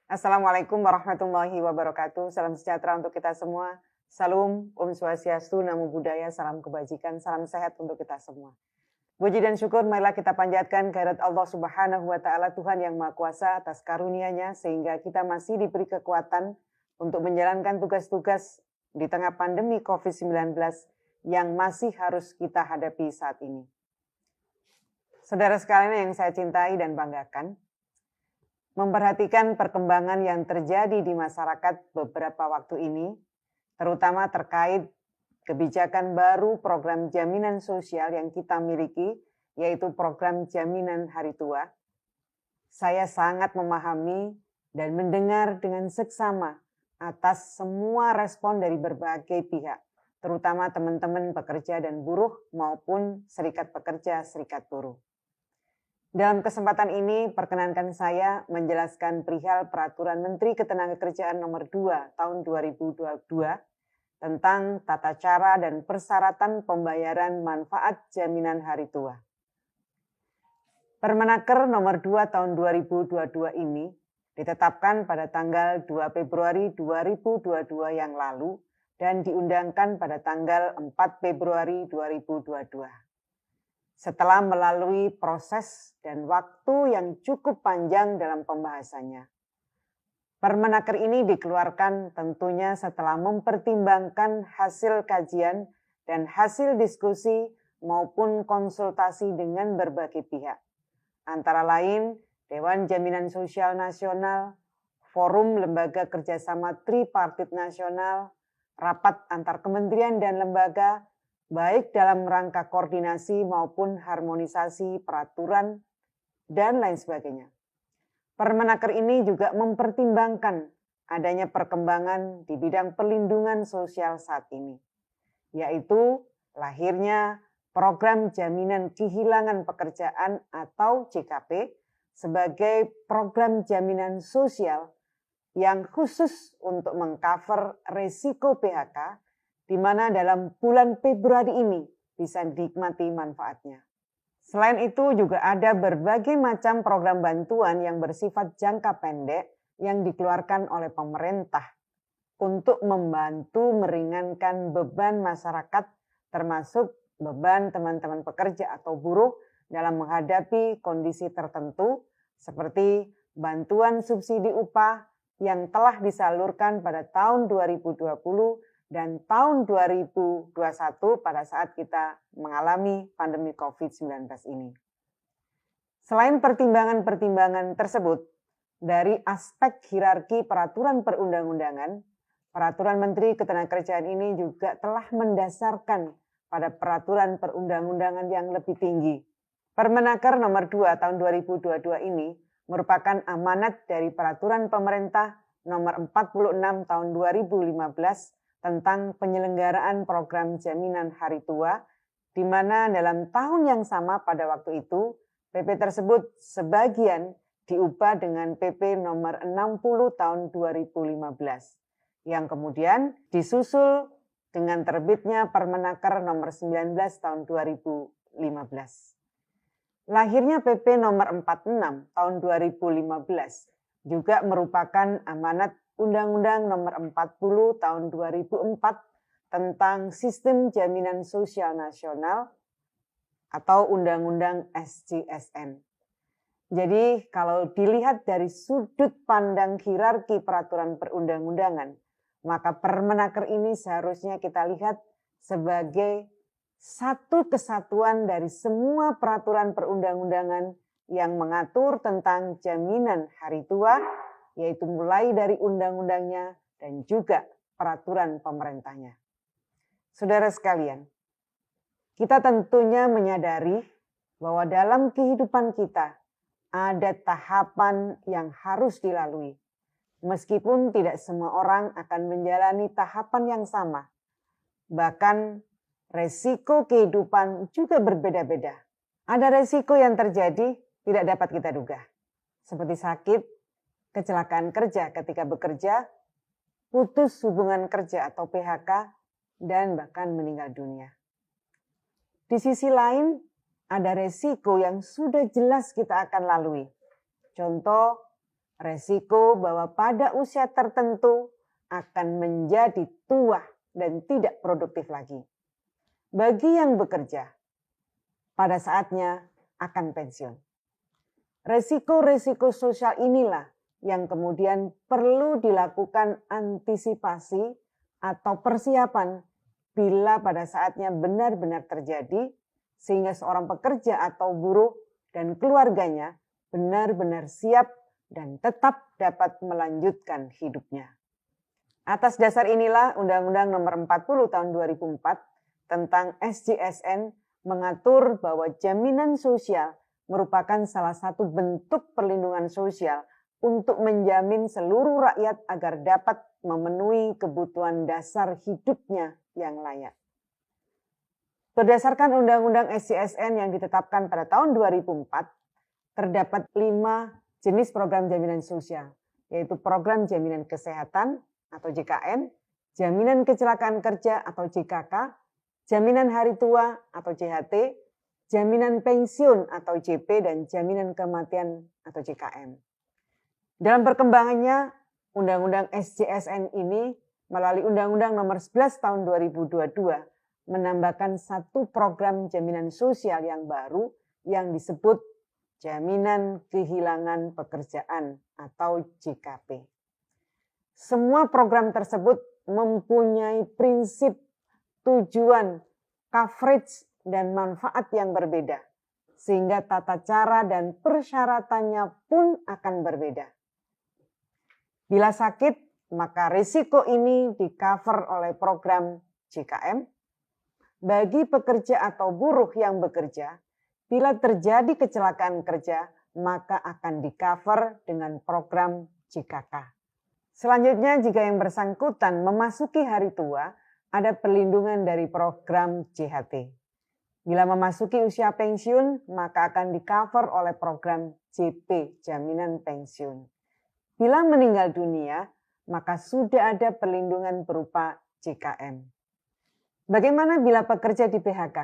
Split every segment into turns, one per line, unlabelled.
Assalamualaikum warahmatullahi wabarakatuh. Salam sejahtera untuk kita semua. Salam, Om Swastiastu, Namo Buddhaya, salam kebajikan, salam sehat untuk kita semua. Puji dan syukur marilah kita panjatkan kehadirat Allah Subhanahu wa taala, Tuhan yang Maha Kuasa, atas karunia-Nya sehingga kita masih diberi kekuatan untuk menjalankan tugas-tugas di tengah pandemi COVID-19 yang masih harus kita hadapi saat ini. Saudara sekalian yang saya cintai dan banggakan, memperhatikan perkembangan yang terjadi di masyarakat beberapa waktu ini, terutama terkait kebijakan baru program jaminan sosial yang kita miliki, yaitu program jaminan hari tua. Saya sangat memahami dan mendengar dengan seksama atas semua respon dari berbagai pihak, terutama teman-teman pekerja dan buruh maupun serikat pekerja, serikat buruh. Dalam kesempatan ini, perkenankan saya menjelaskan perihal Peraturan Menteri Ketenagakerjaan Nomor 2 Tahun 2022 tentang tata cara dan persyaratan pembayaran manfaat jaminan hari tua. Permenaker Nomor 2 Tahun 2022 ini ditetapkan pada tanggal 2 Februari 2022 yang lalu dan diundangkan pada tanggal 4 Februari 2022. Setelah melalui proses dan waktu yang cukup panjang dalam pembahasannya. Permenaker ini dikeluarkan tentunya setelah mempertimbangkan hasil kajian dan hasil diskusi maupun konsultasi dengan berbagai pihak. Antara lain Dewan Jaminan Sosial Nasional, Forum Lembaga Kerjasama Tripartit Nasional, rapat antar kementerian dan lembaga, baik dalam rangka koordinasi maupun harmonisasi peraturan, dan lain sebagainya. Permenaker ini juga mempertimbangkan adanya perkembangan di bidang perlindungan sosial saat ini, yaitu lahirnya Program Jaminan Kehilangan Pekerjaan atau JKP sebagai program jaminan sosial yang khusus untuk mengcover risiko PHK, di mana dalam bulan Februari ini bisa dinikmati manfaatnya. Selain itu juga ada berbagai macam program bantuan yang bersifat jangka pendek yang dikeluarkan oleh pemerintah untuk membantu meringankan beban masyarakat, termasuk beban teman-teman pekerja atau buruh dalam menghadapi kondisi tertentu seperti bantuan subsidi upah yang telah disalurkan pada tahun 2020 dan tahun 2021 pada saat kita mengalami pandemi COVID-19 ini. Selain pertimbangan-pertimbangan tersebut, dari aspek hierarki peraturan perundang-undangan, Peraturan Menteri Ketenagakerjaan ini juga telah mendasarkan pada peraturan perundang-undangan yang lebih tinggi. Permenaker Nomor 2 Tahun 2022 ini merupakan amanat dari Peraturan Pemerintah Nomor 46 Tahun 2015 tentang penyelenggaraan program jaminan hari tua, di mana dalam tahun yang sama pada waktu itu, PP tersebut sebagian diubah dengan PP nomor 60 tahun 2015, yang kemudian disusul dengan terbitnya Permenaker nomor 19 tahun 2015. Lahirnya PP nomor 46 tahun 2015 juga merupakan amanat Undang-Undang Nomor 40 Tahun 2004 tentang Sistem Jaminan Sosial Nasional atau Undang-Undang SJSN. Jadi kalau dilihat dari sudut pandang hierarki peraturan perundang-undangan, maka Permenaker ini seharusnya kita lihat sebagai satu kesatuan dari semua peraturan perundang-undangan yang mengatur tentang jaminan hari tua, yaitu mulai dari undang-undangnya dan juga peraturan pemerintahnya. Saudara sekalian, kita tentunya menyadari bahwa dalam kehidupan kita ada tahapan yang harus dilalui. Meskipun tidak semua orang akan menjalani tahapan yang sama. Bahkan resiko kehidupan juga berbeda-beda. Ada resiko yang terjadi tidak dapat kita duga. Seperti sakit, kecelakaan kerja ketika bekerja, putus hubungan kerja atau PHK, dan bahkan meninggal dunia. Di sisi lain, ada resiko yang sudah jelas kita akan lalui. Contoh, resiko bahwa pada usia tertentu akan menjadi tua dan tidak produktif lagi. Bagi yang bekerja, pada saatnya akan pensiun. Resiko-resiko sosial inilah yang kemudian perlu dilakukan antisipasi atau persiapan bila pada saatnya benar-benar terjadi, sehingga seorang pekerja atau buruh dan keluarganya benar-benar siap dan tetap dapat melanjutkan hidupnya. Atas dasar inilah Undang-Undang Nomor 40 Tahun 2004 tentang SJSN mengatur bahwa jaminan sosial merupakan salah satu bentuk perlindungan sosial untuk menjamin seluruh rakyat agar dapat memenuhi kebutuhan dasar hidupnya yang layak. Berdasarkan Undang-Undang SJSN yang ditetapkan pada tahun 2004, terdapat 5 jenis program jaminan sosial, yaitu program jaminan kesehatan atau JKN, jaminan kecelakaan kerja atau JKK, jaminan hari tua atau JHT, jaminan pensiun atau JP, dan jaminan kematian atau JKM. Dalam perkembangannya, Undang-Undang SJSN ini melalui Undang-Undang Nomor 11 Tahun 2022 menambahkan satu program jaminan sosial yang baru yang disebut Jaminan Kehilangan Pekerjaan atau JKP. Semua program tersebut mempunyai prinsip, tujuan, coverage, dan manfaat yang berbeda, sehingga tata cara dan persyaratannya pun akan berbeda. Bila sakit, maka risiko ini di-cover oleh program JKM. Bagi pekerja atau buruh yang bekerja, bila terjadi kecelakaan kerja, maka akan di-cover dengan program JKK. Selanjutnya, jika yang bersangkutan memasuki hari tua, ada perlindungan dari program JHT. Bila memasuki usia pensiun, maka akan di-cover oleh program JP, Jaminan Pensiun. Bila meninggal dunia, maka sudah ada perlindungan berupa JKM. Bagaimana bila pekerja di PHK?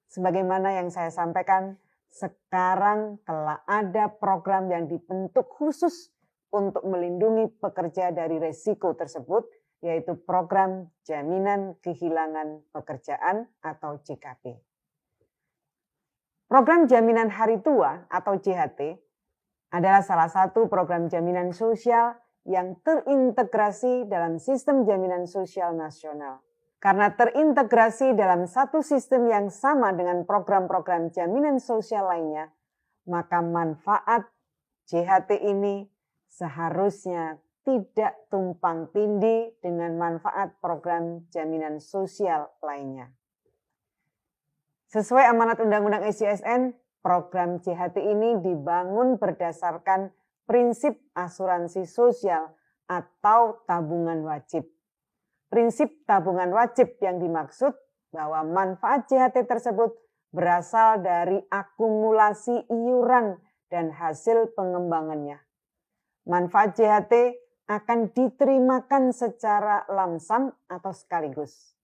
Sebagaimana yang saya sampaikan, sekarang telah ada program yang dibentuk khusus untuk melindungi pekerja dari resiko tersebut, yaitu program Jaminan Kehilangan Pekerjaan atau JKP. Program Jaminan Hari Tua atau JHT adalah salah satu program jaminan sosial yang terintegrasi dalam sistem jaminan sosial nasional. Karena terintegrasi dalam satu sistem yang sama dengan program-program jaminan sosial lainnya, maka manfaat JHT ini seharusnya tidak tumpang tindih dengan manfaat program jaminan sosial lainnya. Sesuai amanat Undang-Undang SJSN, program JHT ini dibangun berdasarkan prinsip asuransi sosial atau tabungan wajib. Prinsip tabungan wajib yang dimaksud bahwa manfaat JHT tersebut berasal dari akumulasi iuran dan hasil pengembangannya. Manfaat JHT akan diterimakan secara lamsam atau sekaligus.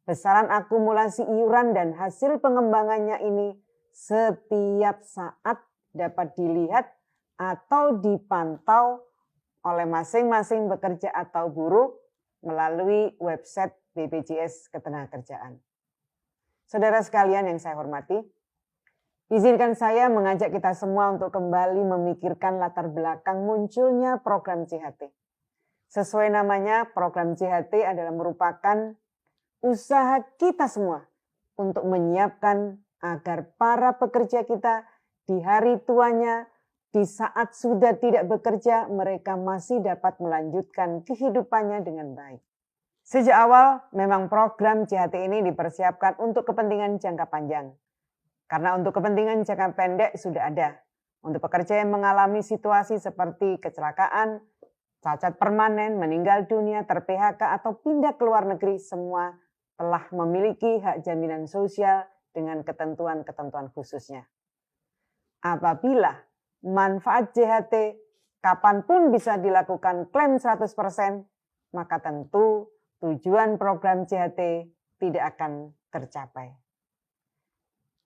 Besaran akumulasi iuran dan hasil pengembangannya ini setiap saat dapat dilihat atau dipantau oleh masing-masing pekerja atau buruh melalui website BPJS Ketenagakerjaan. Saudara sekalian yang saya hormati, izinkan saya mengajak kita semua untuk kembali memikirkan latar belakang munculnya program JHT. Sesuai namanya, program JHT adalah merupakan usaha kita semua untuk menyiapkan agar para pekerja kita di hari tuanya, di saat sudah tidak bekerja, mereka masih dapat melanjutkan kehidupannya dengan baik. Sejak awal, memang program JHT ini dipersiapkan untuk kepentingan jangka panjang. Karena untuk kepentingan jangka pendek sudah ada. Untuk pekerja yang mengalami situasi seperti kecelakaan, cacat permanen, meninggal dunia, ter-PHK, atau pindah ke luar negeri, semua telah memiliki hak jaminan sosial dengan ketentuan-ketentuan khususnya. Apabila manfaat JHT kapanpun bisa dilakukan klaim 100%, maka tentu tujuan program JHT tidak akan tercapai.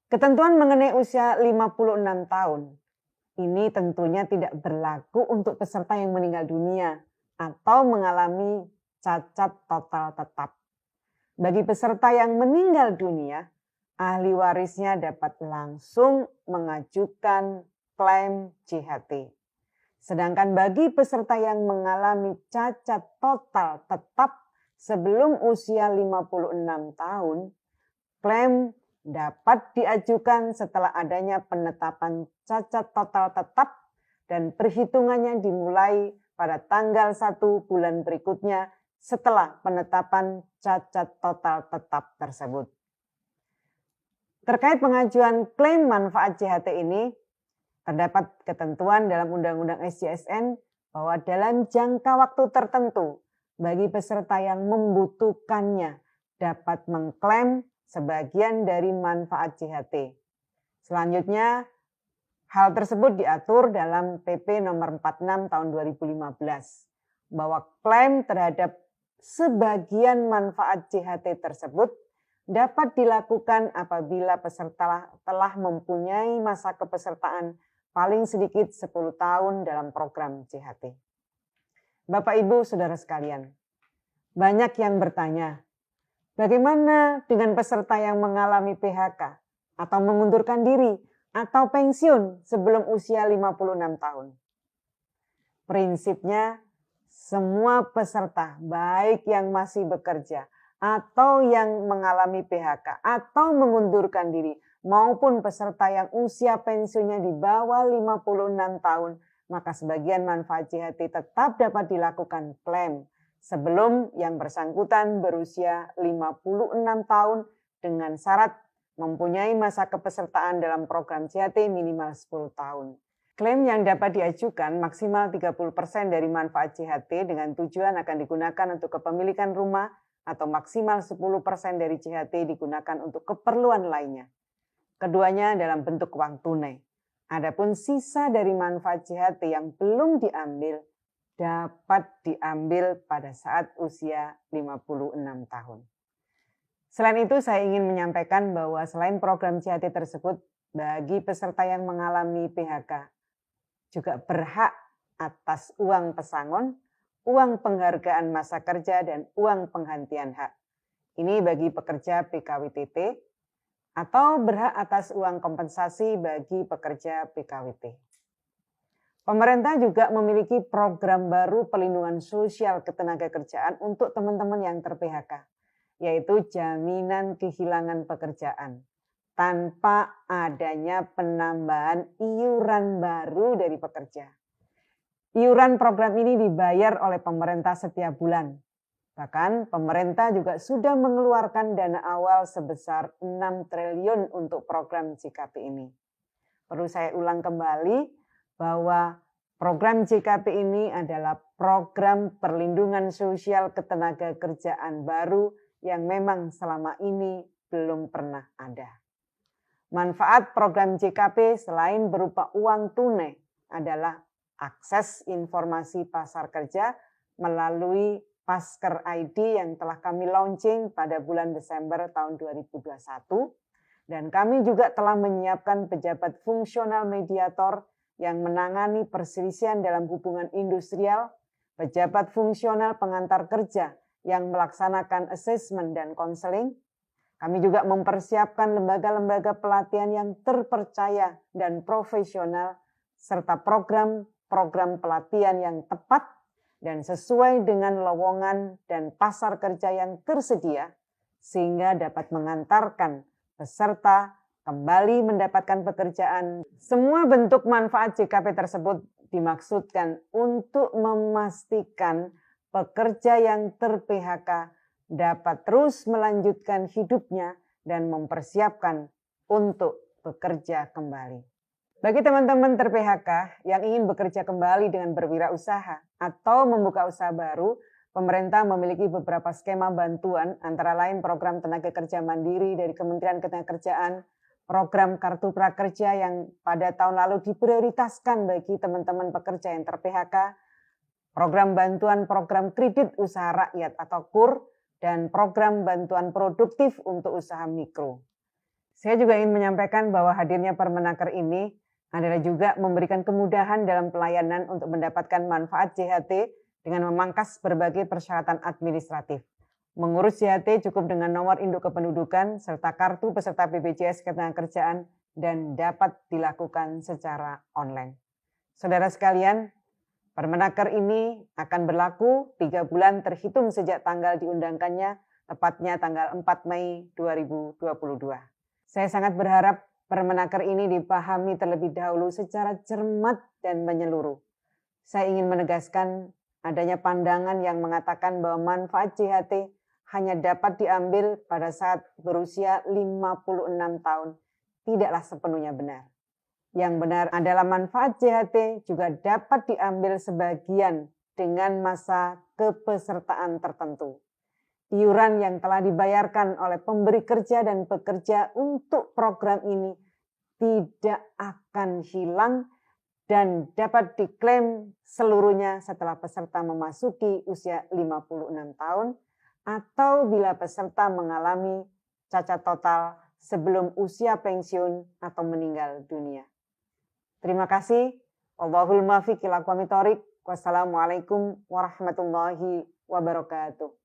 Ketentuan mengenai usia 56 tahun Ini tentunya tidak berlaku untuk peserta yang meninggal dunia atau mengalami cacat total tetap. Bagi peserta yang meninggal dunia, ahli warisnya dapat langsung mengajukan klaim JHT. Sedangkan bagi peserta yang mengalami cacat total tetap sebelum usia 56 tahun, klaim dapat diajukan setelah adanya penetapan cacat total tetap dan perhitungannya dimulai pada tanggal 1 bulan berikutnya setelah penetapan cacat total tetap tersebut. Terkait pengajuan klaim manfaat JHT ini, terdapat ketentuan dalam Undang-Undang SJSN bahwa dalam jangka waktu tertentu bagi peserta yang membutuhkannya dapat mengklaim sebagian dari manfaat JHT. Selanjutnya, hal tersebut diatur dalam PP nomor 46 tahun 2015 bahwa klaim terhadap sebagian manfaat JHT tersebut dapat dilakukan apabila peserta telah mempunyai masa kepesertaan paling sedikit 10 tahun dalam program JHT. Bapak, Ibu, Saudara sekalian, banyak yang bertanya, bagaimana dengan peserta yang mengalami PHK atau mengundurkan diri atau pensiun sebelum usia 56 tahun? Prinsipnya, semua peserta, baik yang masih bekerja atau yang mengalami PHK atau mengundurkan diri, maupun peserta yang usia pensiunnya di bawah 56 tahun, maka sebagian manfaat JHT tetap dapat dilakukan klaim sebelum yang bersangkutan berusia 56 tahun dengan syarat mempunyai masa kepesertaan dalam program JHT minimal 10 tahun. Klaim yang dapat diajukan maksimal 30% dari manfaat JHT dengan tujuan akan digunakan untuk kepemilikan rumah atau maksimal 10% dari JHT digunakan untuk keperluan lainnya. Keduanya dalam bentuk uang tunai. Adapun sisa dari manfaat JHT yang belum diambil dapat diambil pada saat usia 56 tahun. Selain itu, saya ingin menyampaikan bahwa selain program JHT tersebut, bagi peserta yang mengalami PHK juga berhak atas uang pesangon, uang penghargaan masa kerja, dan uang penghentian hak. Ini bagi pekerja PKWTT, atau berhak atas uang kompensasi bagi pekerja PKWT. Pemerintah juga memiliki program baru pelindungan sosial ketenagakerjaan untuk teman-teman yang ter-PHK, yaitu jaminan kehilangan pekerjaan, tanpa adanya penambahan iuran baru dari pekerja. Iuran program ini dibayar oleh pemerintah setiap bulan. Bahkan pemerintah juga sudah mengeluarkan dana awal sebesar 6 triliun untuk program JKP ini. Perlu saya ulang kembali bahwa program JKP ini adalah program perlindungan sosial ketenagakerjaan baru yang memang selama ini belum pernah ada. Manfaat program JKP selain berupa uang tunai adalah akses informasi pasar kerja melalui Pasker ID yang telah kami launching pada bulan Desember tahun 2021, dan kami juga telah menyiapkan pejabat fungsional mediator yang menangani perselisihan dalam hubungan industrial, pejabat fungsional pengantar kerja yang melaksanakan asesmen dan konseling. Kami juga mempersiapkan lembaga-lembaga pelatihan yang terpercaya dan profesional, serta program-program pelatihan yang tepat dan sesuai dengan lowongan dan pasar kerja yang tersedia, sehingga dapat mengantarkan peserta kembali mendapatkan pekerjaan. Semua bentuk manfaat JKP tersebut dimaksudkan untuk memastikan pekerja yang ter-PHK dapat terus melanjutkan hidupnya dan mempersiapkan untuk bekerja kembali. Bagi teman-teman ter-PHK yang ingin bekerja kembali dengan berwirausaha atau membuka usaha baru, pemerintah memiliki beberapa skema bantuan, antara lain program tenaga kerja mandiri dari Kementerian Ketenagakerjaan, program kartu prakerja yang pada tahun lalu diprioritaskan bagi teman-teman pekerja yang ter-PHK, program bantuan program kredit usaha rakyat atau KUR, dan program bantuan produktif untuk usaha mikro. Saya juga ingin menyampaikan bahwa hadirnya Permenaker ini adalah juga memberikan kemudahan dalam pelayanan untuk mendapatkan manfaat JHT dengan memangkas berbagai persyaratan administratif. Mengurus JHT cukup dengan nomor induk kependudukan serta kartu peserta BPJS Ketenagakerjaan dan dapat dilakukan secara online. Saudara sekalian, Permenaker ini akan berlaku 3 bulan terhitung sejak tanggal diundangkannya, tepatnya tanggal 4 Mei 2022. Saya sangat berharap Permenaker ini dipahami terlebih dahulu secara cermat dan menyeluruh. Saya ingin menegaskan adanya pandangan yang mengatakan bahwa manfaat JHT hanya dapat diambil pada saat berusia 56 tahun. Tidaklah sepenuhnya benar. Yang benar adalah manfaat JHT juga dapat diambil sebagian dengan masa kepesertaan tertentu. Iuran yang telah dibayarkan oleh pemberi kerja dan pekerja untuk program ini tidak akan hilang dan dapat diklaim seluruhnya setelah peserta memasuki usia 56 tahun atau bila peserta mengalami cacat total sebelum usia pensiun atau meninggal dunia. Terima kasih. Wallahul muwaffiq ila aqwamit thoriq. Wassalamualaikum warahmatullahi wabarakatuh.